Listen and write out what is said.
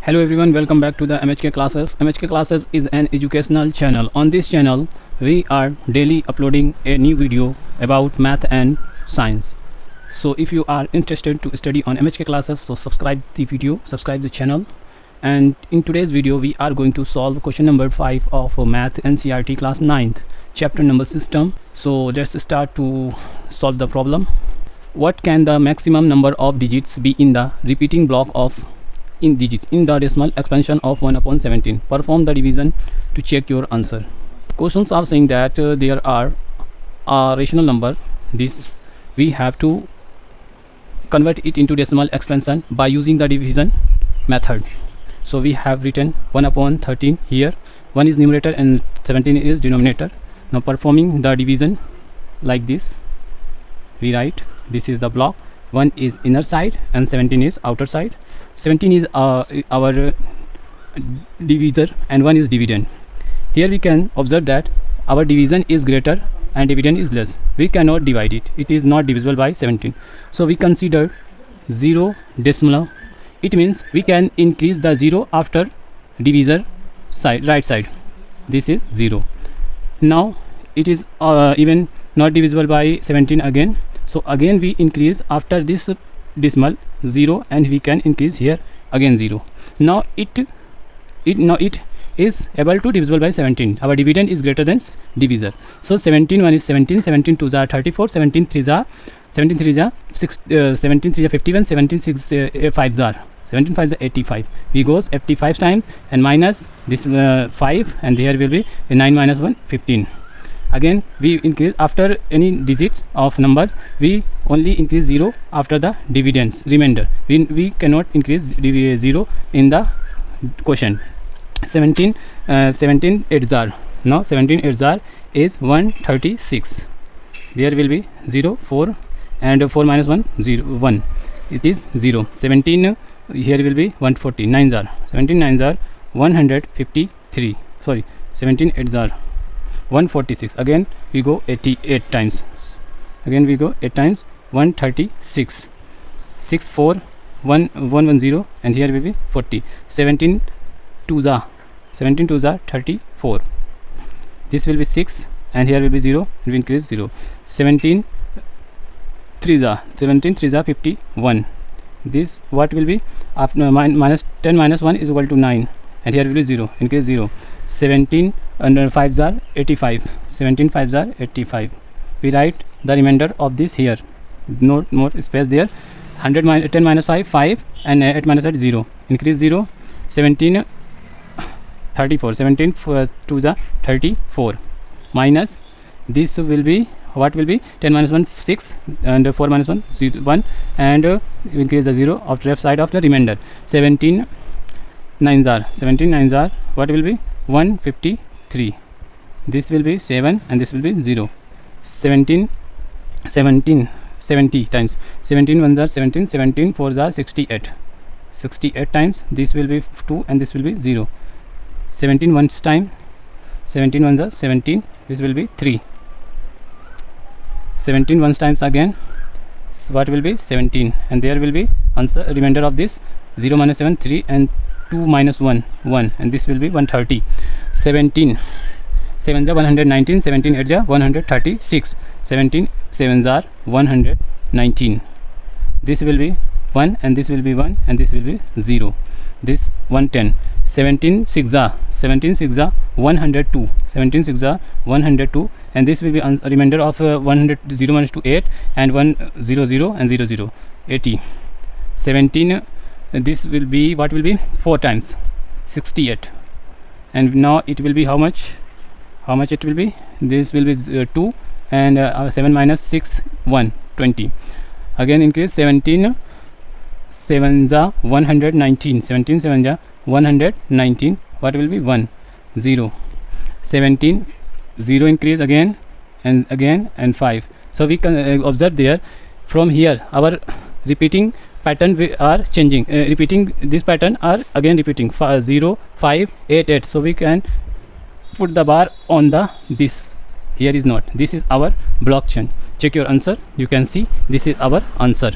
Hello everyone, welcome back to the MHK Classes. MHK Classes is an educational channel. On this channel, we are daily uploading a new video about math and science. So if you are interested to study on MHK Classes, so subscribe the video, subscribe the channel. And in today's video, we are going to solve question number 5 of Math NCERT class 9th, chapter number system. So let's start to solve the problem. What can the maximum number of digits be in the repeating block of in digits in the decimal expansion of 1 upon 17? Perform the division to check your answer. Questions are saying that there are a rational number. This we have to convert it into decimal expansion by using the division method. So we have written 1 upon 13 here. 1 is numerator and 17 is denominator. Now performing the division like this, we write this is the block. 1 is inner side and 17 is outer side. 17 is our divisor and 1 is dividend. Here we can observe that our division is greater and dividend is less. We cannot divide it. It is not divisible by 17. So we consider 0 decimal. It means we can increase the 0 after divisor side, right side. This is 0. Now it is even not divisible by 17 again. So again we increase after this decimal 0 and we can increase here again 0. Now it is able to divisible by 17. Our dividend is greater than divisor. So 17 1 is 17, 17 2s are 34, 17 3s are 17 3s are 6, 17 3s are 51, 17 6 5s are 17 5s are 85. We goes 85 times and minus this 5 and there will be 9 minus 1 15. Again we increase after any digits of numbers, we only increase 0 after the dividends remainder. We cannot increase 0 in the quotient. 17 8s are, now 17 8s are is 136. There will be 0 4 and 4 minus 1 0 1, it is 0. 17 here will be 140. 9s are 17 9s are 153. Sorry, 17 8s are 146. Again we go 88 times. Again we go 8 times 136. 6 4 1 110 and here will be 40. 17 2s are 34. This will be 6 and here will be 0 and we increase 0. 17 3s are 51. This what will be after minus 10 minus 1 is equal to 9 and here will be 0, increase 0. 17 under 5s are 85. 17 5s are 85. We write the remainder of this here. No more space there. 100 10 minus 5 5 and 8 minus 8 0. Increase 0. 17 34. 17 2s are 34. Minus this will be what will be 10 minus 1 6 and 4 minus 1 0, 1 and increase the 0 of the left side of the remainder. 17 9s are what will be 153. This will be 7 and this will be 0. 70 times 17 1s are 17, 17 4s are 68. 68 times this will be 2 and this will be 0. 17 1s time 17 1s are 17, this will be 3. 17 1s times again what will be 17 and there will be answer remainder of this 0 minus 7 3 and 2 minus 1 1 and this will be 130. 17 7s are 119, 17 8s are 136. 17 7s are 119. This will be 1 and this will be 1 and this will be 0. This 110. 17 6s are 102. 17 6s are 102 and this will be remainder of 100 0 minus 2 8 and 1 0 0 and 0 0 80. 17 this will be what will be 4 times 68 and now it will be how much it will be, this will be 2 and 7 minus 6 1 20. Again increase 17 7s are 119. 17 7s are 119. What will be 1 0. 17 0 increase again and 5. So we can observe there from here our repeating pattern we are changing, repeating this pattern are again repeating 0 5 8 8. So we can put the bar on the this. Here is not, this is our block chain. Check your answer. You can see this is our answer.